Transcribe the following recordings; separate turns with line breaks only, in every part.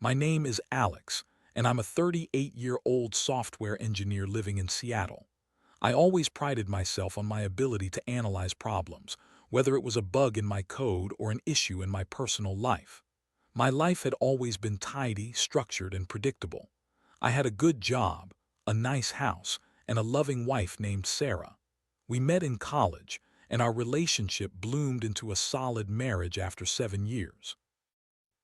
My name is Alex, and I'm a 38-year-old software engineer living in Seattle. I always prided myself on my ability to analyze problems, whether it was a bug in my code or an issue in my personal life. My life had always been tidy, structured, and predictable. I had a good job, a nice house, and a loving wife named Sarah. We met in college, and our relationship bloomed into a solid marriage after 7 years.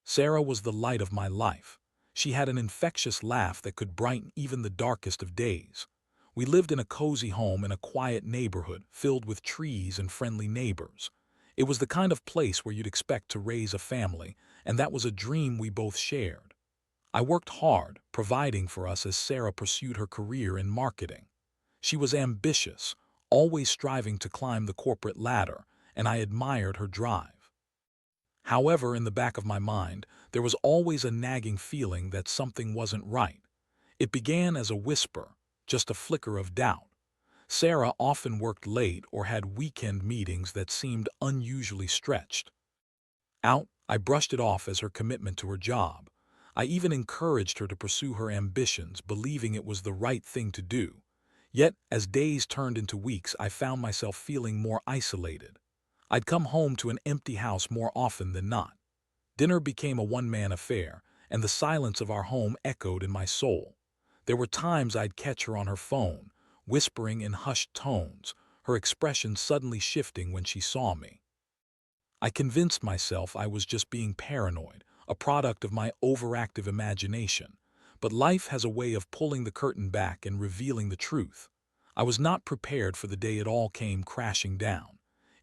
Sarah was the light of my life. She had an infectious laugh that could brighten even the darkest of days. We lived in a cozy home in a quiet neighborhood filled with trees and friendly neighbors. It was the kind of place where you'd expect to raise a family, and that was a dream we both shared. I worked hard, providing for us as Sarah pursued her career in marketing. She was ambitious, always striving to climb the corporate ladder, and I admired her drive. However, in the back of my mind, there was always a nagging feeling that something wasn't right. It began as a whisper, just a flicker of doubt. Sarah often worked late or had weekend meetings that seemed unusually stretched. I brushed it off as her commitment to her job. I even encouraged her to pursue her ambitions, believing it was the right thing to do. Yet, as days turned into weeks, I found myself feeling more isolated. I'd come home to an empty house more often than not. Dinner became a one-man affair, and the silence of our home echoed in my soul. There were times I'd catch her on her phone, whispering in hushed tones, her expression suddenly shifting when she saw me. I convinced myself I was just being paranoid, a product of my overactive imagination. But life has a way of pulling the curtain back and revealing the truth. I was not prepared for the day it all came crashing down.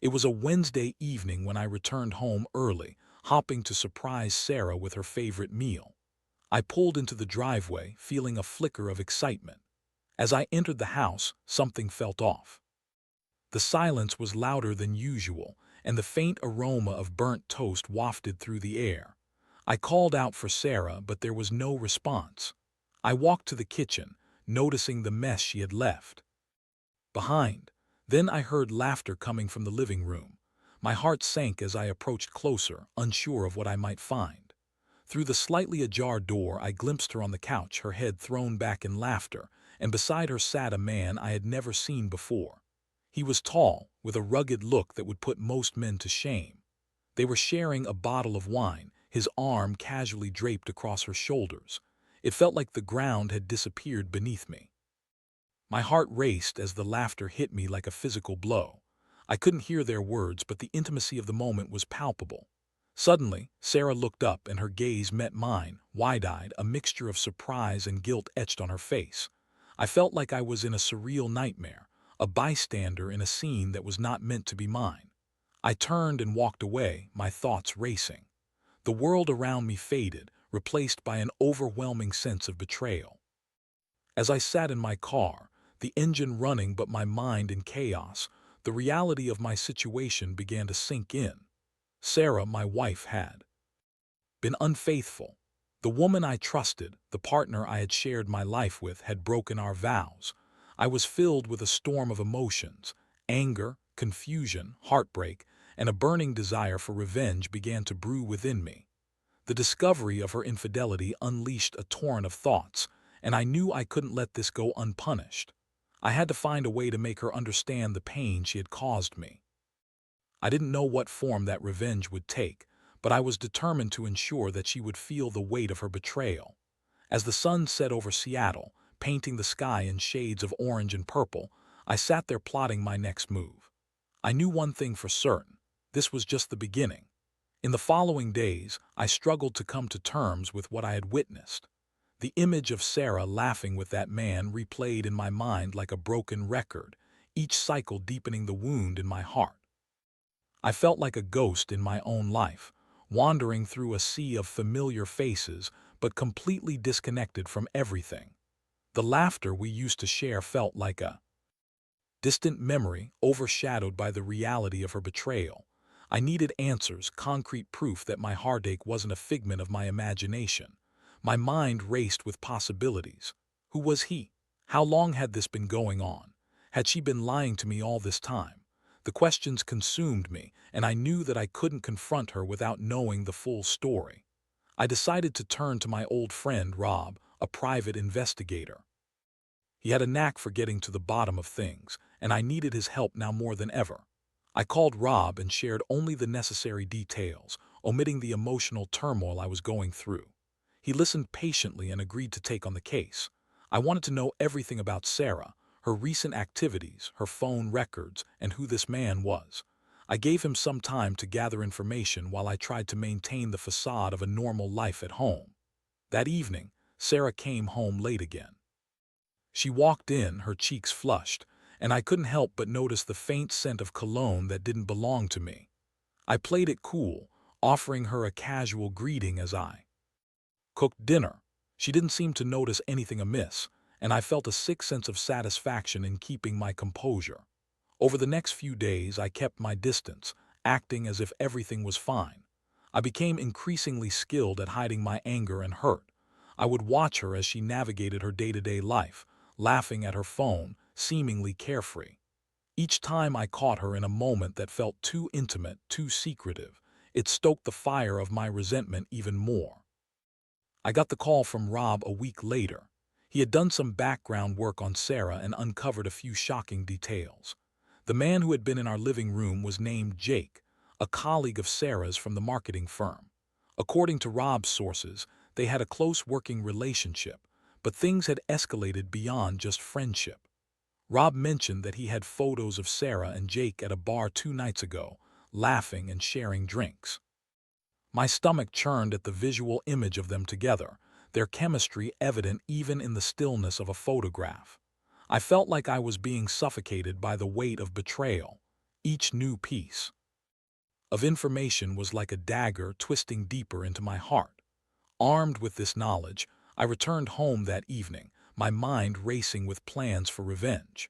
It was a Wednesday evening when I returned home early, hopping to surprise Sarah with her favorite meal. I pulled into the driveway, feeling a flicker of excitement. As I entered the house, something felt off. The silence was louder than usual, and the faint aroma of burnt toast wafted through the air. I called out for Sarah, but there was no response. I walked to the kitchen, noticing the mess she had left behind. Then I heard laughter coming from the living room. My heart sank as I approached closer, unsure of what I might find. Through the slightly ajar door, I glimpsed her on the couch, her head thrown back in laughter, and beside her sat a man I had never seen before. He was tall, with a rugged look that would put most men to shame. They were sharing a bottle of wine, his arm casually draped across her shoulders. It felt like the ground had disappeared beneath me. My heart raced as the laughter hit me like a physical blow. I couldn't hear their words, but the intimacy of the moment was palpable. Suddenly, Sarah looked up and her gaze met mine, wide-eyed, a mixture of surprise and guilt etched on her face. I felt like I was in a surreal nightmare, a bystander in a scene that was not meant to be mine. I turned and walked away, my thoughts racing. The world around me faded, replaced by an overwhelming sense of betrayal. As I sat in my car, the engine running but my mind in chaos, the reality of my situation began to sink in. Sarah, my wife, had been unfaithful. The woman I trusted, the partner I had shared my life with, had broken our vows. I was filled with a storm of emotions. Anger, confusion, heartbreak, and a burning desire for revenge began to brew within me. The discovery of her infidelity unleashed a torrent of thoughts, and I knew I couldn't let this go unpunished. I had to find a way to make her understand the pain she had caused me. I didn't know what form that revenge would take, but I was determined to ensure that she would feel the weight of her betrayal. As the sun set over Seattle, painting the sky in shades of orange and purple, I sat there plotting my next move. I knew one thing for certain: this was just the beginning. In the following days, I struggled to come to terms with what I had witnessed. The image of Sarah laughing with that man replayed in my mind like a broken record, each cycle deepening the wound in my heart. I felt like a ghost in my own life, wandering through a sea of familiar faces, but completely disconnected from everything. The laughter we used to share felt like a distant memory, overshadowed by the reality of her betrayal. I needed answers, concrete proof that my heartache wasn't a figment of my imagination. My mind raced with possibilities. Who was he? How long had this been going on? Had she been lying to me all this time? The questions consumed me, and I knew that I couldn't confront her without knowing the full story. I decided to turn to my old friend Rob, a private investigator. He had a knack for getting to the bottom of things, and I needed his help now more than ever. I called Rob and shared only the necessary details, omitting the emotional turmoil I was going through. He listened patiently and agreed to take on the case. I wanted to know everything about Sarah, her recent activities, her phone records, and who this man was. I gave him some time to gather information while I tried to maintain the facade of a normal life at home. That evening, Sarah came home late again. She walked in, her cheeks flushed, and I couldn't help but notice the faint scent of cologne that didn't belong to me. I played it cool, offering her a casual greeting as I cooked dinner. She didn't seem to notice anything amiss, and I felt a sick sense of satisfaction in keeping my composure. Over the next few days, I kept my distance, acting as if everything was fine. I became increasingly skilled at hiding my anger and hurt. I would watch her as she navigated her day-to-day life, laughing at her phone, seemingly carefree. Each time I caught her in a moment that felt too intimate, too secretive, it stoked the fire of my resentment even more. I got the call from Rob a week later. He had done some background work on Sarah and uncovered a few shocking details. The man who had been in our living room was named Jake, a colleague of Sarah's from the marketing firm. According to Rob's sources, they had a close working relationship, but things had escalated beyond just friendship. Rob mentioned that he had photos of Sarah and Jake at a bar 2 nights ago, laughing and sharing drinks. My stomach churned at the visual image of them together, their chemistry evident even in the stillness of a photograph. I felt like I was being suffocated by the weight of betrayal. Each new piece of information was like a dagger twisting deeper into my heart. Armed with this knowledge, I returned home that evening, my mind racing with plans for revenge.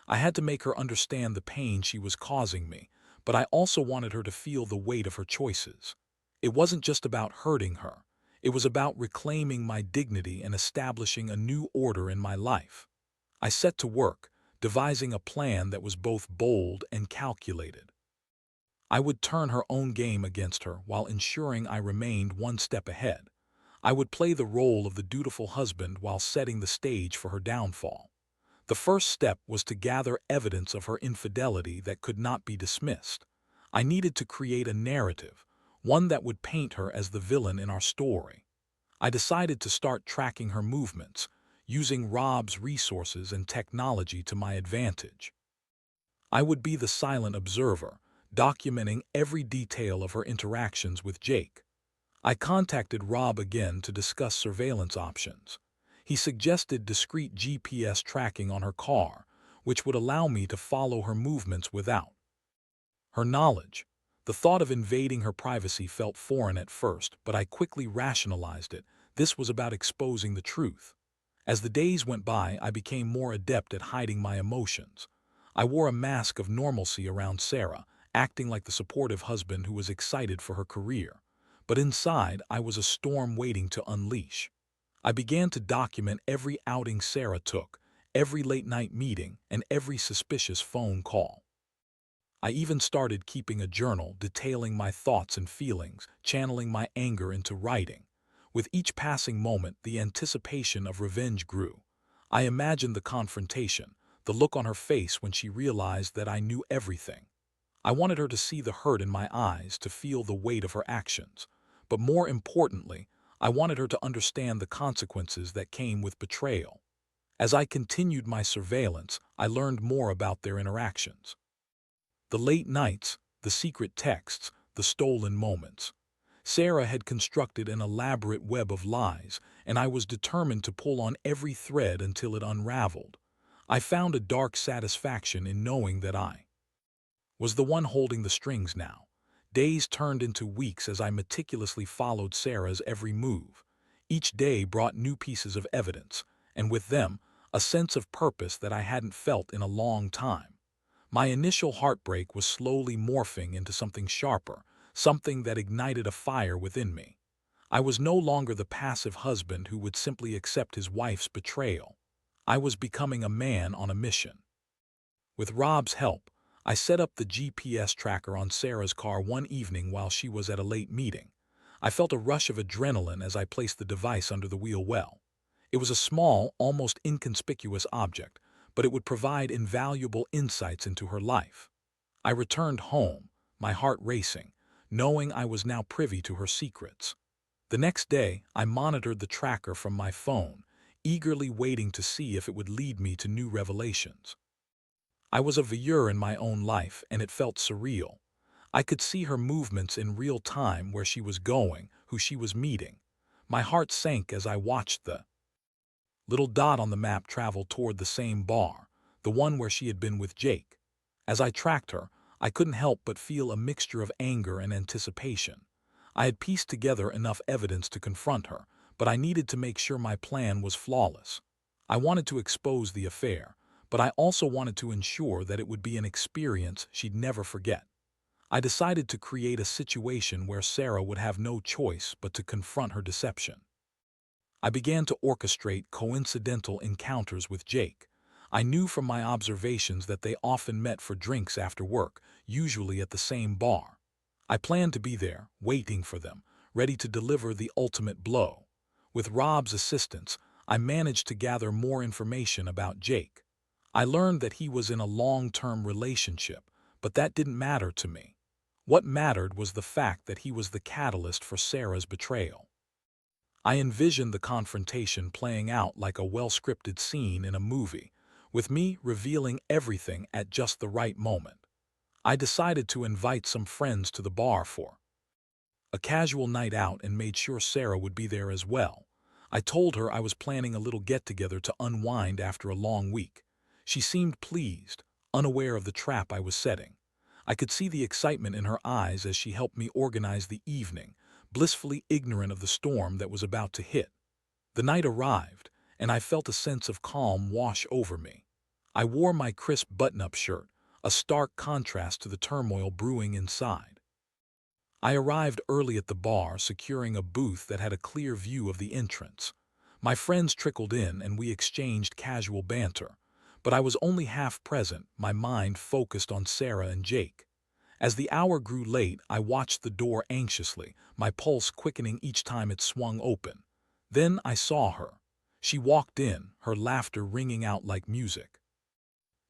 I had to make her understand the pain she was causing me, but I also wanted her to feel the weight of her choices. It wasn't just about hurting her. It was about reclaiming my dignity and establishing a new order in my life. I set to work, devising a plan that was both bold and calculated. I would turn her own game against her while ensuring I remained one step ahead. I would play the role of the dutiful husband while setting the stage for her downfall. The first step was to gather evidence of her infidelity that could not be dismissed. I needed to create a narrative, one that would paint her as the villain in our story. I decided to start tracking her movements, using Rob's resources and technology to my advantage. I would be the silent observer, documenting every detail of her interactions with Jake. I contacted Rob again to discuss surveillance options. He suggested discreet GPS tracking on her car, which would allow me to follow her movements without her knowledge. The thought of invading her privacy felt foreign at first, but I quickly rationalized it. This was about exposing the truth. As the days went by, I became more adept at hiding my emotions. I wore a mask of normalcy around Sarah, acting like the supportive husband who was excited for her career. But inside, I was a storm waiting to unleash. I began to document every outing Sarah took, every late-night meeting, and every suspicious phone call. I even started keeping a journal detailing my thoughts and feelings, channeling my anger into writing. With each passing moment, the anticipation of revenge grew. I imagined the confrontation, the look on her face when she realized that I knew everything. I wanted her to see the hurt in my eyes, to feel the weight of her actions. But more importantly, I wanted her to understand the consequences that came with betrayal. As I continued my surveillance, I learned more about their interactions. The late nights, the secret texts, the stolen moments. Sarah had constructed an elaborate web of lies, and I was determined to pull on every thread until it unraveled. I found a dark satisfaction in knowing that I was the one holding the strings now. Days turned into weeks as I meticulously followed Sarah's every move. Each day brought new pieces of evidence, and with them, a sense of purpose that I hadn't felt in a long time. My initial heartbreak was slowly morphing into something sharper, something that ignited a fire within me. I was no longer the passive husband who would simply accept his wife's betrayal. I was becoming a man on a mission. With Rob's help, I set up the GPS tracker on Sarah's car one evening while she was at a late meeting. I felt a rush of adrenaline as I placed the device under the wheel well. It was a small, almost inconspicuous object, but it would provide invaluable insights into her life. I returned home, my heart racing, knowing I was now privy to her secrets. The next day, I monitored the tracker from my phone, eagerly waiting to see if it would lead me to new revelations. I was a voyeur in my own life, and it felt surreal. I could see her movements in real time, where she was going, who she was meeting. My heart sank as I watched the little dot on the map travel toward the same bar, the one where she had been with Jake. As I tracked her, I couldn't help but feel a mixture of anger and anticipation. I had pieced together enough evidence to confront her, but I needed to make sure my plan was flawless. I wanted to expose the affair, but I also wanted to ensure that it would be an experience she'd never forget. I decided to create a situation where Sarah would have no choice but to confront her deception. I began to orchestrate coincidental encounters with Jake. I knew from my observations that they often met for drinks after work, usually at the same bar. I planned to be there, waiting for them, ready to deliver the ultimate blow. With Rob's assistance, I managed to gather more information about Jake. I learned that he was in a long-term relationship, but that didn't matter to me. What mattered was the fact that he was the catalyst for Sarah's betrayal. I envisioned the confrontation playing out like a well-scripted scene in a movie, with me revealing everything at just the right moment. I decided to invite some friends to the bar for a casual night out and made sure Sarah would be there as well. I told her I was planning a little get-together to unwind after a long week. She seemed pleased, unaware of the trap I was setting. I could see the excitement in her eyes as she helped me organize the evening, blissfully ignorant of the storm that was about to hit. The night arrived, and I felt a sense of calm wash over me. I wore my crisp button-up shirt, a stark contrast to the turmoil brewing inside. I arrived early at the bar, securing a booth that had a clear view of the entrance. My friends trickled in and we exchanged casual banter, but I was only half present, my mind focused on Sarah and Jake. As the hour grew late, I watched the door anxiously, my pulse quickening each time it swung open. Then I saw her. She walked in, her laughter ringing out like music.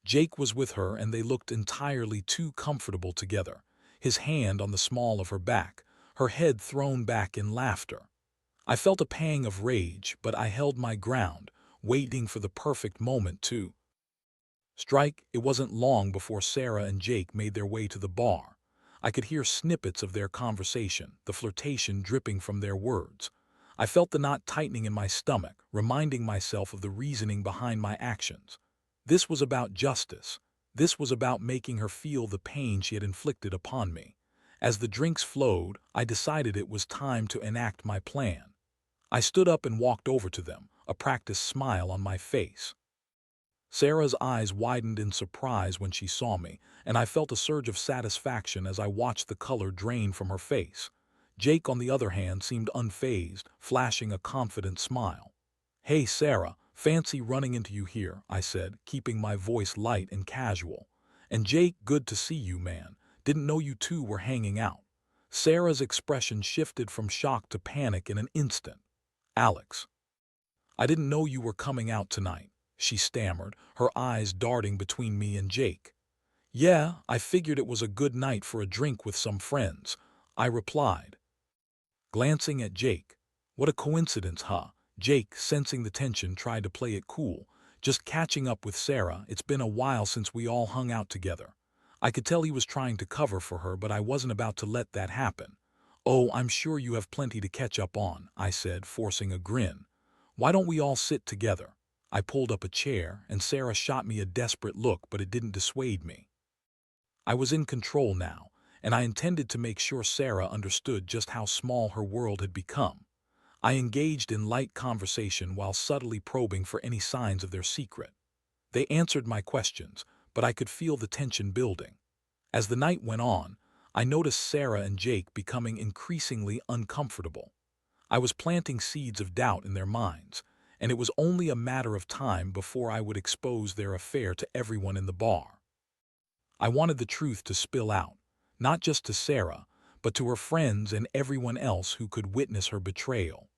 Jake was with her and they looked entirely too comfortable together, his hand on the small of her back, her head thrown back in laughter. I felt a pang of rage, but I held my ground, waiting for the perfect moment to strike. It wasn't long before Sarah and Jake made their way to the bar. I could hear snippets of their conversation, the flirtation dripping from their words. I felt the knot tightening in my stomach, reminding myself of the reasoning behind my actions. This was about justice. This was about making her feel the pain she had inflicted upon me. As the drinks flowed, I decided it was time to enact my plan. I stood up and walked over to them, a practiced smile on my face. Sarah's eyes widened in surprise when she saw me, and I felt a surge of satisfaction as I watched the color drain from her face. Jake, on the other hand, seemed unfazed, flashing a confident smile. "Hey, Sarah, fancy running into you here," I said, keeping my voice light and casual. "And Jake, good to see you, man. Didn't know you two were hanging out." Sarah's expression shifted from shock to panic in an instant. "Alex, I didn't know you were coming out tonight," she stammered, her eyes darting between me and Jake. "Yeah, I figured it was a good night for a drink with some friends," I replied, glancing at Jake. "What a coincidence, huh?" Jake, sensing the tension, tried to play it cool. "Just catching up with Sarah. It's been a while since we all hung out together." I could tell he was trying to cover for her, but I wasn't about to let that happen. "Oh, I'm sure you have plenty to catch up on," I said, forcing a grin. "Why don't we all sit together?" I pulled up a chair, and Sarah shot me a desperate look, but it didn't dissuade me. I was in control now, and I intended to make sure Sarah understood just how small her world had become. I engaged in light conversation while subtly probing for any signs of their secret. They answered my questions, but I could feel the tension building. As the night went on, I noticed Sarah and Jake becoming increasingly uncomfortable. I was planting seeds of doubt in their minds, and it was only a matter of time before I would expose their affair to everyone in the bar. I wanted the truth to spill out, not just to Sarah, but to her friends and everyone else who could witness her betrayal.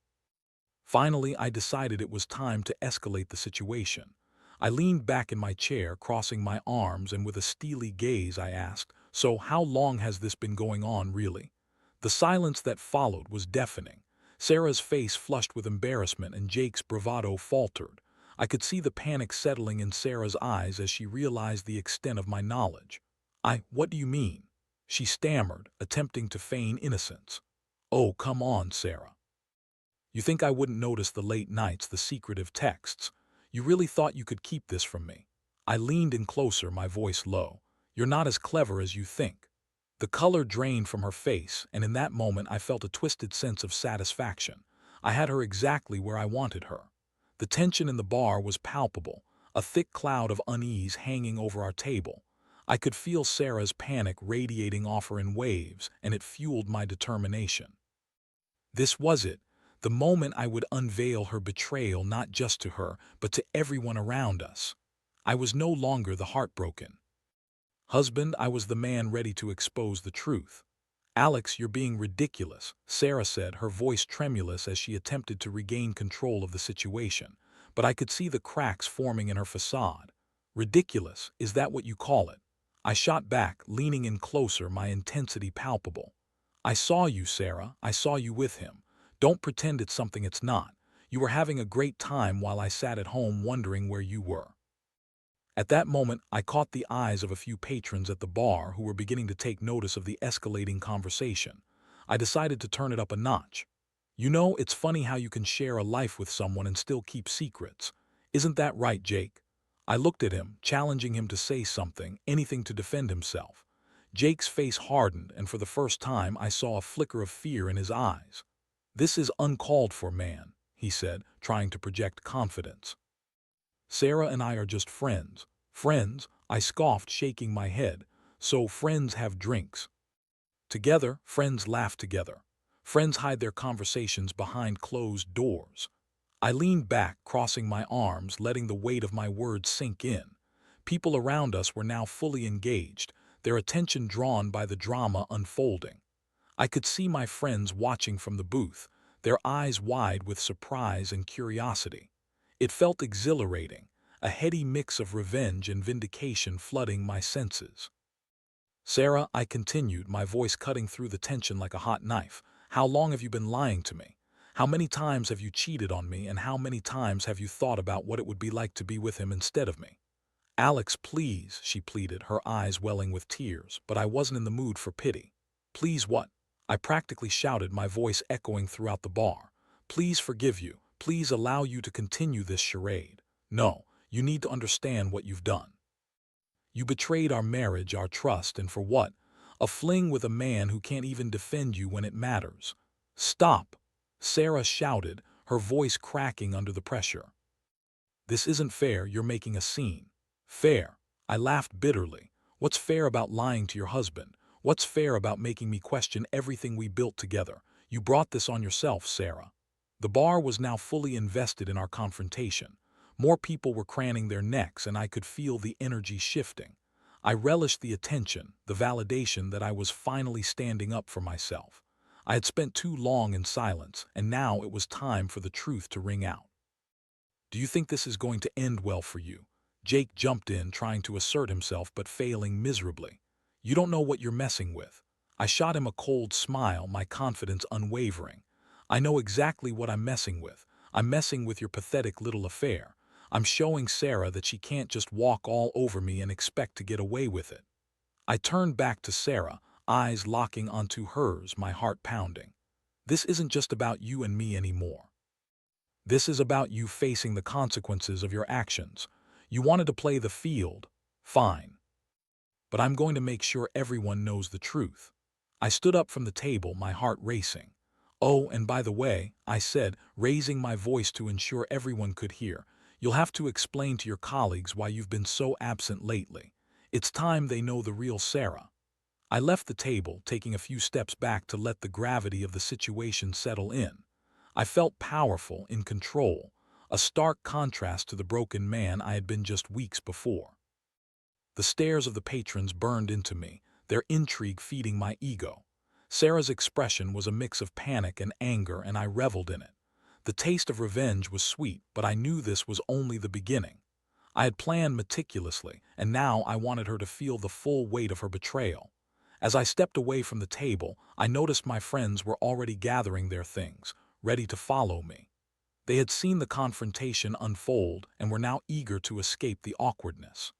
Finally, I decided it was time to escalate the situation. I leaned back in my chair, crossing my arms, and with a steely gaze I asked, "So how long has this been going on, really?" The silence that followed was deafening. Sarah's face flushed with embarrassment and Jake's bravado faltered. I could see the panic settling in Sarah's eyes as she realized the extent of my knowledge. What do you mean?" she stammered, attempting to feign innocence. "Oh, come on, Sarah. You think I wouldn't notice the late nights, the secretive texts? You really thought you could keep this from me?" I leaned in closer, my voice low. "You're not as clever as you think." The color drained from her face, and in that moment I felt a twisted sense of satisfaction. I had her exactly where I wanted her. The tension in the bar was palpable, a thick cloud of unease hanging over our table. I could feel Sarah's panic radiating off her in waves, and it fueled my determination. This was it, the moment I would unveil her betrayal not just to her, but to everyone around us. I was no longer the heartbroken husband, I was the man ready to expose the truth. "Alex, you're being ridiculous," Sarah said, her voice tremulous as she attempted to regain control of the situation. But I could see the cracks forming in her facade. "Ridiculous, is that what you call it?" I shot back, leaning in closer, my intensity palpable. "I saw you, Sarah, I saw you with him. Don't pretend it's something it's not. You were having a great time while I sat at home wondering where you were." At that moment, I caught the eyes of a few patrons at the bar who were beginning to take notice of the escalating conversation. I decided to turn it up a notch. "You know, it's funny how you can share a life with someone and still keep secrets. Isn't that right, Jake?" I looked at him, challenging him to say something, anything to defend himself. Jake's face hardened, and for the first time I saw a flicker of fear in his eyes. "This is uncalled for, man," he said, trying to project confidence. "Sarah and I are just friends." "Friends?" I scoffed, shaking my head. "So friends have drinks together, friends laugh together. Friends hide their conversations behind closed doors." I leaned back, crossing my arms, letting the weight of my words sink in. People around us were now fully engaged, their attention drawn by the drama unfolding. I could see my friends watching from the booth, their eyes wide with surprise and curiosity. It felt exhilarating, a heady mix of revenge and vindication flooding my senses. "Sarah," I continued, my voice cutting through the tension like a hot knife, "how long have you been lying to me? How many times have you cheated on me, and how many times have you thought about what it would be like to be with him instead of me?" "Alex, please," she pleaded, her eyes welling with tears, but I wasn't in the mood for pity. "Please what?" I practically shouted, my voice echoing throughout the bar. "Please forgive you. Please allow you to continue this charade. No, you need to understand what you've done. You betrayed our marriage, our trust, and for what? A fling with a man who can't even defend you when it matters." "Stop!" Sarah shouted, her voice cracking under the pressure. "This isn't fair, you're making a scene." "Fair?" I laughed bitterly. "What's fair about lying to your husband? What's fair about making me question everything we built together? You brought this on yourself, Sarah." The bar was now fully invested in our confrontation. More people were craning their necks, and I could feel the energy shifting. I relished the attention, the validation that I was finally standing up for myself. I had spent too long in silence, and now it was time for the truth to ring out. "Do you think this is going to end well for you?" Jake jumped in, trying to assert himself but failing miserably. "You don't know what you're messing with." I shot him a cold smile, my confidence unwavering. "I know exactly what I'm messing with. I'm messing with your pathetic little affair. I'm showing Sarah that she can't just walk all over me and expect to get away with it." I turned back to Sarah, eyes locking onto hers, my heart pounding. "This isn't just about you and me anymore. This is about you facing the consequences of your actions. You wanted to play the field. Fine. But I'm going to make sure everyone knows the truth." I stood up from the table, my heart racing. "Oh, and by the way," I said, raising my voice to ensure everyone could hear, "you'll have to explain to your colleagues why you've been so absent lately. It's time they know the real Sarah." I left the table, taking a few steps back to let the gravity of the situation settle in. I felt powerful, in control, a stark contrast to the broken man I had been just weeks before. The stares of the patrons burned into me, their intrigue feeding my ego. Sarah's expression was a mix of panic and anger, and I reveled in it. The taste of revenge was sweet, but I knew this was only the beginning. I had planned meticulously, and now I wanted her to feel the full weight of her betrayal. As I stepped away from the table, I noticed my friends were already gathering their things, ready to follow me. They had seen the confrontation unfold and were now eager to escape the awkwardness.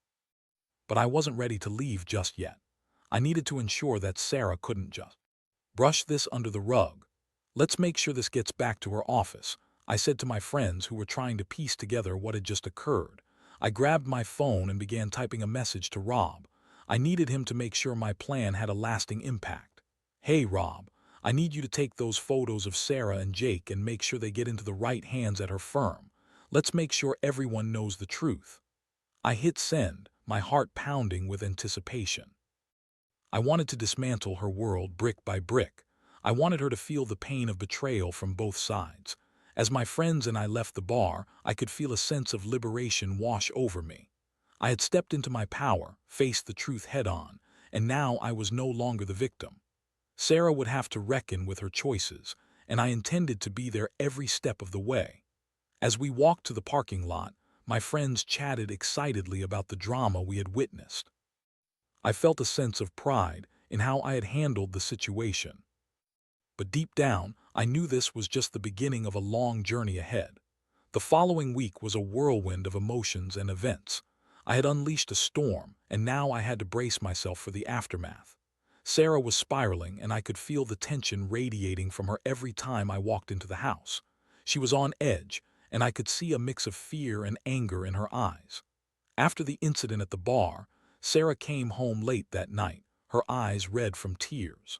But I wasn't ready to leave just yet. I needed to ensure that Sarah couldn't just brush this under the rug. Let's make sure this gets back to her office, I said to my friends who were trying to piece together what had just occurred. I grabbed my phone and began typing a message to Rob. I needed him to make sure my plan had a lasting impact. Hey Rob, I need you to take those photos of Sarah and Jake and make sure they get into the right hands at her firm. Let's make sure everyone knows the truth. I hit send, my heart pounding with anticipation. I wanted to dismantle her world brick by brick. I wanted her to feel the pain of betrayal from both sides. As my friends and I left the bar, I could feel a sense of liberation wash over me. I had stepped into my power, faced the truth head-on, and now I was no longer the victim. Sarah would have to reckon with her choices, and I intended to be there every step of the way. As we walked to the parking lot, my friends chatted excitedly about the drama we had witnessed. I felt a sense of pride in how I had handled the situation. But deep down, I knew this was just the beginning of a long journey ahead. The following week was a whirlwind of emotions and events. I had unleashed a storm, and now I had to brace myself for the aftermath. Sarah was spiraling, and I could feel the tension radiating from her every time I walked into the house. She was on edge, and I could see a mix of fear and anger in her eyes. After the incident at the bar, Sarah came home late that night, her eyes red from tears.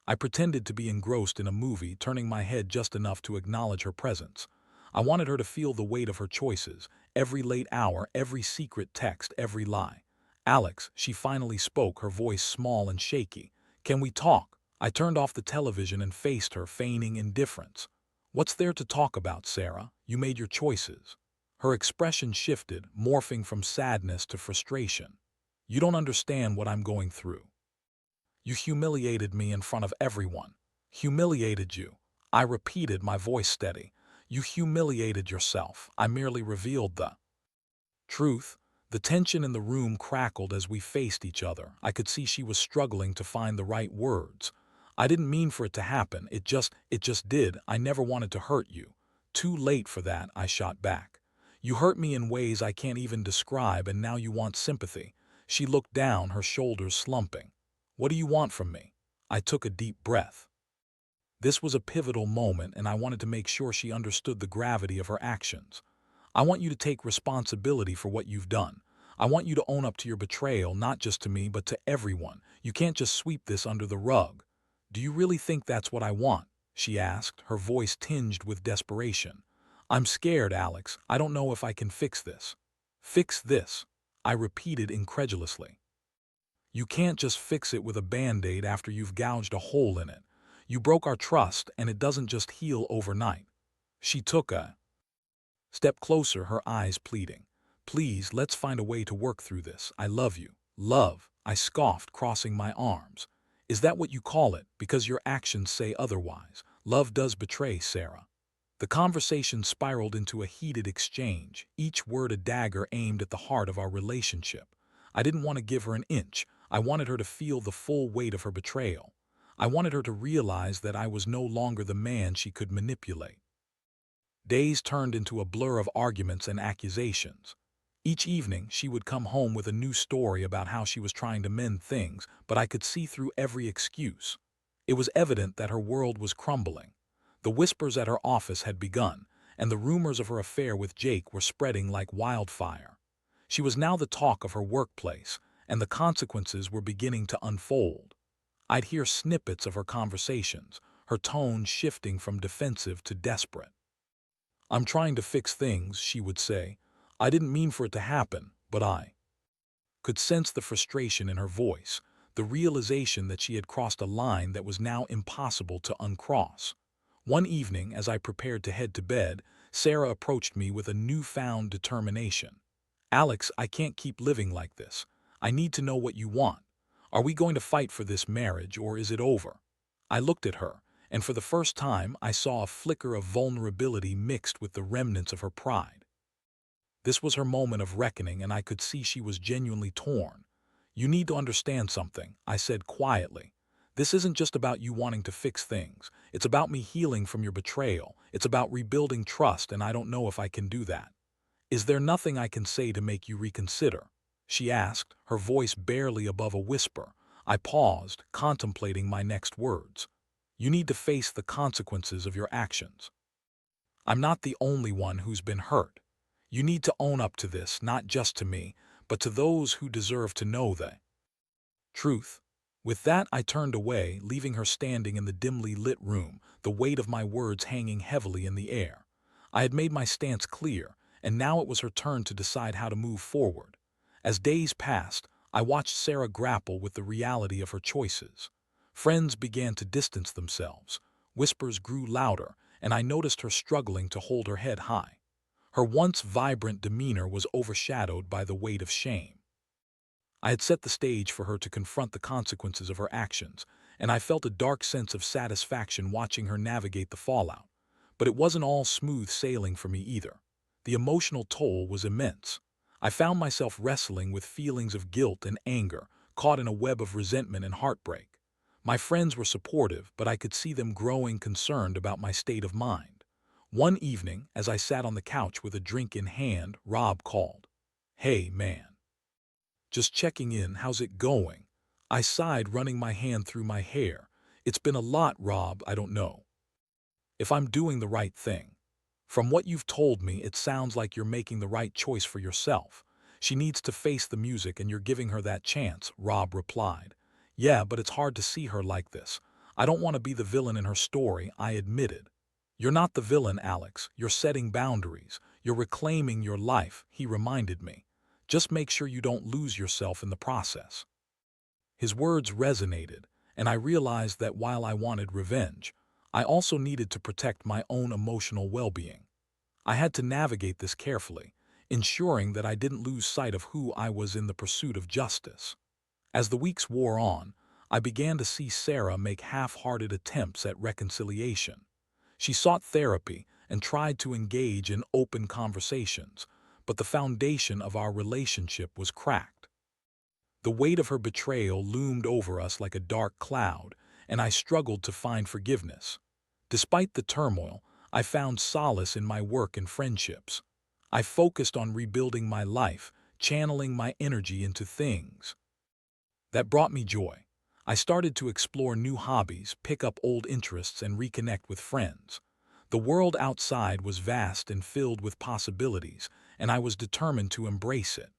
I pretended to be engrossed in a movie, turning my head just enough to acknowledge her presence. I wanted her to feel the weight of her choices, every late hour, every secret text, every lie. Alex, she finally spoke, her voice small and shaky. Can we talk? I turned off the television and faced her, feigning indifference. What's there to talk about, Sarah? You made your choices. Her expression shifted, morphing from sadness to frustration. You don't understand what I'm going through. You humiliated me in front of everyone. Humiliated you. I repeated, my voice steady. You humiliated yourself. I merely revealed the truth. The tension in the room crackled as we faced each other. I could see she was struggling to find the right words. I didn't mean for it to happen. It just did. I never wanted to hurt you. Too late for that, I shot back. You hurt me in ways I can't even describe, and now you want sympathy. She looked down, her shoulders slumping. What do you want from me? I took a deep breath. This was a pivotal moment, and I wanted to make sure she understood the gravity of her actions. I want you to take responsibility for what you've done. I want you to own up to your betrayal, not just to me, but to everyone. You can't just sweep this under the rug. Do you really think that's what I want? She asked, her voice tinged with desperation. I'm scared, Alex. I don't know if I can fix this. Fix this? I repeated incredulously. You can't just fix it with a Band-Aid after you've gouged a hole in it. You broke our trust, and it doesn't just heal overnight. She took a step closer, her eyes pleading. Please, let's find a way to work through this. I love you. Love, I scoffed, crossing my arms. Is that what you call it? Because your actions say otherwise. Love does betray, Sarah. The conversation spiraled into a heated exchange, each word a dagger aimed at the heart of our relationship. I didn't want to give her an inch. I wanted her to feel the full weight of her betrayal. I wanted her to realize that I was no longer the man she could manipulate. Days turned into a blur of arguments and accusations. Each evening, she would come home with a new story about how she was trying to mend things, but I could see through every excuse. It was evident that her world was crumbling. The whispers at her office had begun, and the rumors of her affair with Jake were spreading like wildfire. She was now the talk of her workplace, and the consequences were beginning to unfold. I'd hear snippets of her conversations, her tone shifting from defensive to desperate. I'm trying to fix things, she would say. I didn't mean for it to happen, but I could sense the frustration in her voice, the realization that she had crossed a line that was now impossible to uncross. One evening, as I prepared to head to bed, Sarah approached me with a newfound determination. Alex, I can't keep living like this. I need to know what you want. Are we going to fight for this marriage, or is it over? I looked at her, and for the first time I saw a flicker of vulnerability mixed with the remnants of her pride. This was her moment of reckoning, and I could see she was genuinely torn. "You need to understand something," I said quietly. "This isn't just about you wanting to fix things. It's about me healing from your betrayal. It's about rebuilding trust, and I don't know if I can do that. Is there nothing I can say to make you reconsider?" she asked, her voice barely above a whisper. I paused, contemplating my next words. "You need to face the consequences of your actions. I'm not the only one who's been hurt. You need to own up to this, not just to me, but to those who deserve to know the truth." With that, I turned away, leaving her standing in the dimly lit room, the weight of my words hanging heavily in the air. I had made my stance clear, and now it was her turn to decide how to move forward. As days passed, I watched Sarah grapple with the reality of her choices. Friends began to distance themselves. Whispers grew louder, and I noticed her struggling to hold her head high. Her once vibrant demeanor was overshadowed by the weight of shame. I had set the stage for her to confront the consequences of her actions, and I felt a dark sense of satisfaction watching her navigate the fallout. But it wasn't all smooth sailing for me either. The emotional toll was immense. I found myself wrestling with feelings of guilt and anger, caught in a web of resentment and heartbreak. My friends were supportive, but I could see them growing concerned about my state of mind. One evening, as I sat on the couch with a drink in hand, Rob called. "Hey, man. Just checking in, how's it going?" I sighed, running my hand through my hair. "It's been a lot, Rob. I don't know if I'm doing the right thing. From what you've told me, it sounds like you're making the right choice for yourself. She needs to face the music, and you're giving her that chance," Rob replied. "Yeah, but it's hard to see her like this. I don't want to be the villain in her story," I admitted. "You're not the villain, Alex. You're setting boundaries. You're reclaiming your life," he reminded me. "Just make sure you don't lose yourself in the process." His words resonated, and I realized that while I wanted revenge, I also needed to protect my own emotional well-being. I had to navigate this carefully, ensuring that I didn't lose sight of who I was in the pursuit of justice. As the weeks wore on, I began to see Sarah make half-hearted attempts at reconciliation. She sought therapy and tried to engage in open conversations, but the foundation of our relationship was cracked. The weight of her betrayal loomed over us like a dark cloud, and I struggled to find forgiveness. Despite the turmoil, I found solace in my work and friendships. I focused on rebuilding my life, channeling my energy into things that brought me joy. I started to explore new hobbies, pick up old interests, and reconnect with friends. The world outside was vast and filled with possibilities, and I was determined to embrace it.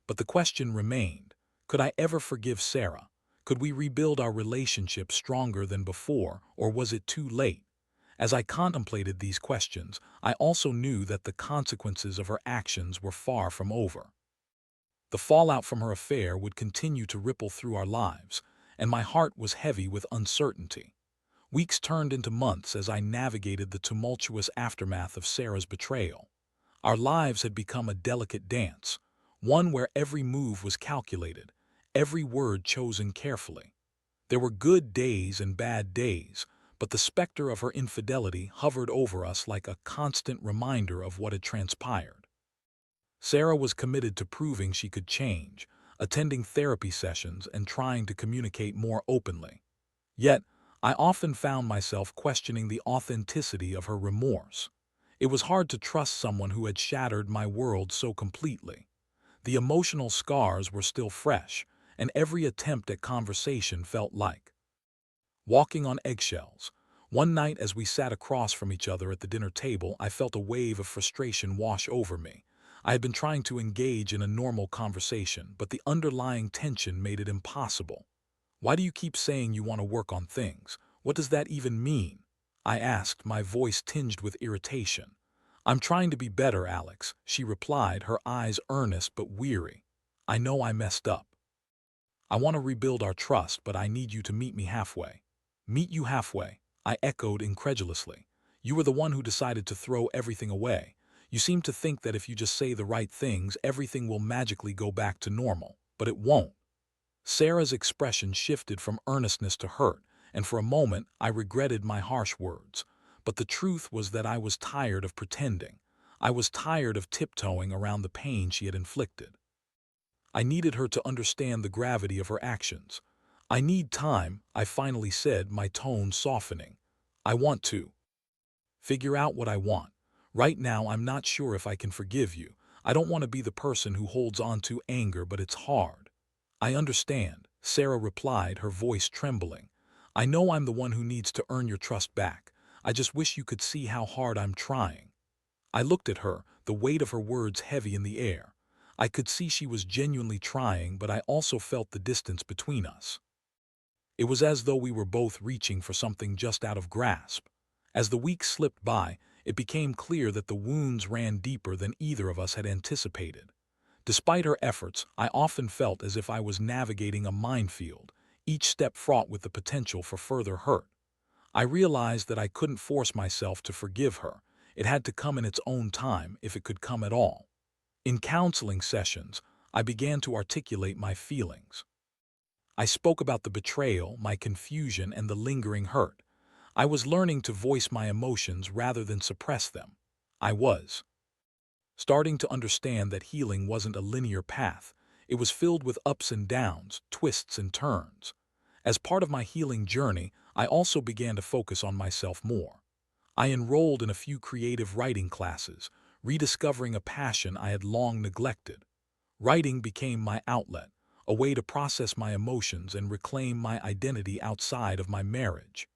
But the question remained, could I ever forgive Sarah? Could we rebuild our relationship stronger than before, or was it too late? As I contemplated these questions, I also knew that the consequences of her actions were far from over. The fallout from her affair would continue to ripple through our lives, and my heart was heavy with uncertainty. Weeks turned into months as I navigated the tumultuous aftermath of Sarah's betrayal. Our lives had become a delicate dance, one where every move was calculated, every word chosen carefully. There were good days and bad days, but the specter of her infidelity hovered over us like a constant reminder of what had transpired. Sarah was committed to proving she could change, attending therapy sessions and trying to communicate more openly. Yet, I often found myself questioning the authenticity of her remorse. It was hard to trust someone who had shattered my world so completely. The emotional scars were still fresh, and every attempt at conversation felt like walking on eggshells. One night as we sat across from each other at the dinner table, I felt a wave of frustration wash over me. I had been trying to engage in a normal conversation, but the underlying tension made it impossible. "Why do you keep saying you want to work on things? What does that even mean?" I asked, my voice tinged with irritation. "I'm trying to be better, Alex," she replied, her eyes earnest but weary. "I know I messed up. I want to rebuild our trust, but I need you to meet me halfway." "Meet you halfway?" I echoed incredulously. "You were the one who decided to throw everything away. You seem to think that if you just say the right things, everything will magically go back to normal. But it won't." Sarah's expression shifted from earnestness to hurt, and for a moment I regretted my harsh words. But the truth was that I was tired of pretending. I was tired of tiptoeing around the pain she had inflicted. I needed her to understand the gravity of her actions. "I need time," I finally said, my tone softening. "I want to figure out what I want. Right now, I'm not sure if I can forgive you. I don't want to be the person who holds on to anger, but it's hard." "I understand," Sarah replied, her voice trembling. "I know I'm the one who needs to earn your trust back. I just wish you could see how hard I'm trying." I looked at her, the weight of her words heavy in the air. I could see she was genuinely trying, but I also felt the distance between us. It was as though we were both reaching for something just out of grasp. As the weeks slipped by, it became clear that the wounds ran deeper than either of us had anticipated. Despite her efforts, I often felt as if I was navigating a minefield, each step fraught with the potential for further hurt. I realized that I couldn't force myself to forgive her. It had to come in its own time, if it could come at all. In counseling sessions, I began to articulate my feelings. I spoke about the betrayal, my confusion, and the lingering hurt. I was learning to voice my emotions rather than suppress them. I was starting to understand that healing wasn't a linear path. It was filled with ups and downs, twists and turns. As part of my healing journey, I also began to focus on myself more. I enrolled in a few creative writing classes, rediscovering a passion I had long neglected. Writing became my outlet, a way to process my emotions and reclaim my identity outside of my marriage.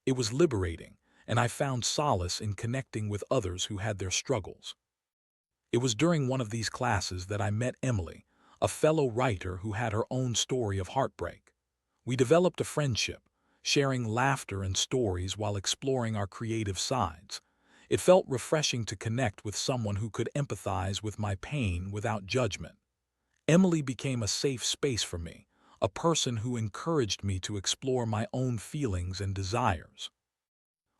It was liberating, and I found solace in connecting with others who had their struggles. It was during one of these classes that I met Emily, a fellow writer who had her own story of heartbreak. We developed a friendship, sharing laughter and stories while exploring our creative sides. It felt refreshing to connect with someone who could empathize with my pain without judgment. Emily became a safe space for me, a person who encouraged me to explore my own feelings and desires.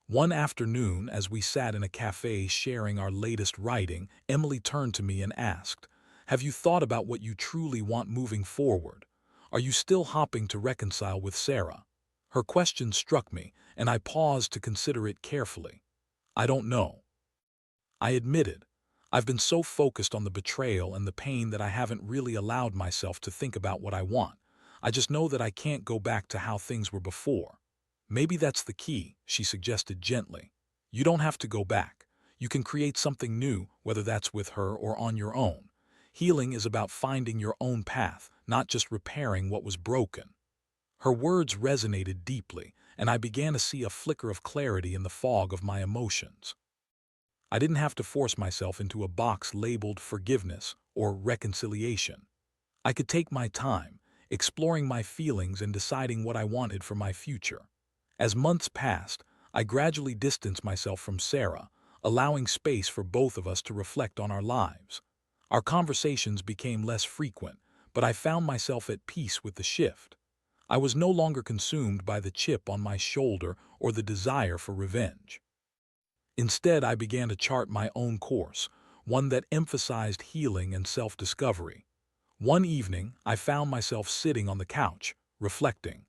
One afternoon, as we sat in a cafe sharing our latest writing, Emily turned to me and asked, "Have you thought about what you truly want moving forward? Are you still hoping to reconcile with Sarah?" Her question struck me, and I paused to consider it carefully. "I don't know," I admitted. "I've been so focused on the betrayal and the pain that I haven't really allowed myself to think about what I want. I just know that I can't go back to how things were before." "Maybe that's the key," she suggested gently. "You don't have to go back. You can create something new, whether that's with her or on your own. Healing is about finding your own path, not just repairing what was broken." Her words resonated deeply, and I began to see a flicker of clarity in the fog of my emotions. I didn't have to force myself into a box labeled forgiveness or reconciliation. I could take my time, exploring my feelings and deciding what I wanted for my future. As months passed, I gradually distanced myself from Sarah, allowing space for both of us to reflect on our lives. Our conversations became less frequent, but I found myself at peace with the shift. I was no longer consumed by the chip on my shoulder or the desire for revenge. Instead, I began to chart my own course, one that emphasized healing and self-discovery. One evening, I found myself sitting on the couch, reflecting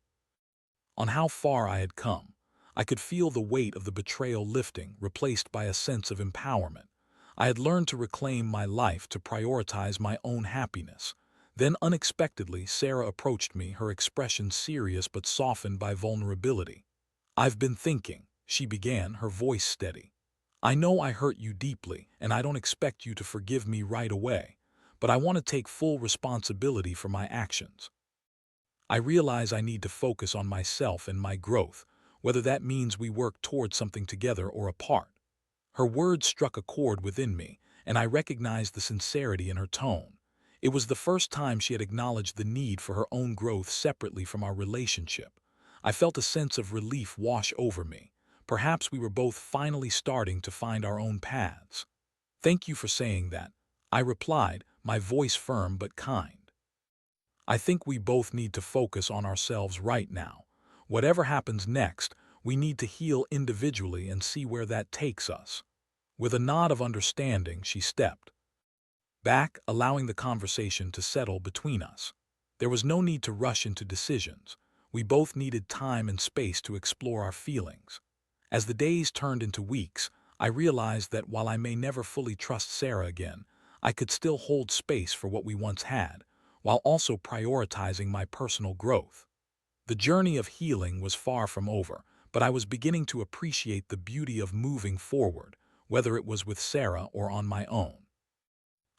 on how far I had come. I could feel the weight of the betrayal lifting, replaced by a sense of empowerment. I had learned to reclaim my life, to prioritize my own happiness. Then, unexpectedly, Sarah approached me, her expression serious but softened by vulnerability. "I've been thinking," she began, her voice steady. "I know I hurt you deeply, and I don't expect you to forgive me right away, but I want to take full responsibility for my actions. I realize I need to focus on myself and my growth, whether that means we work towards something together or apart." Her words struck a chord within me, and I recognized the sincerity in her tone. It was the first time she had acknowledged the need for her own growth separately from our relationship. I felt a sense of relief wash over me. Perhaps we were both finally starting to find our own paths. "Thank you for saying that," I replied, my voice firm but kind. "I think we both need to focus on ourselves right now. Whatever happens next, we need to heal individually and see where that takes us." With a nod of understanding, she stepped back, allowing the conversation to settle between us. There was no need to rush into decisions. We both needed time and space to explore our feelings. As the days turned into weeks, I realized that while I may never fully trust Sarah again, I could still hold space for what we once had, while also prioritizing my personal growth. The journey of healing was far from over, but I was beginning to appreciate the beauty of moving forward, whether it was with Sarah or on my own.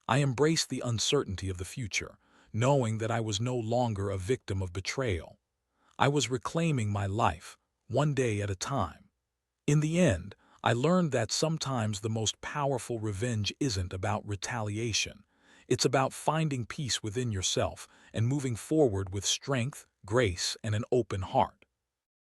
I embraced the uncertainty of the future, knowing that I was no longer a victim of betrayal. I was reclaiming my life, one day at a time. In the end, I learned that sometimes the most powerful revenge isn't about retaliation. It's about finding peace within yourself and moving forward with strength, grace, and an open heart.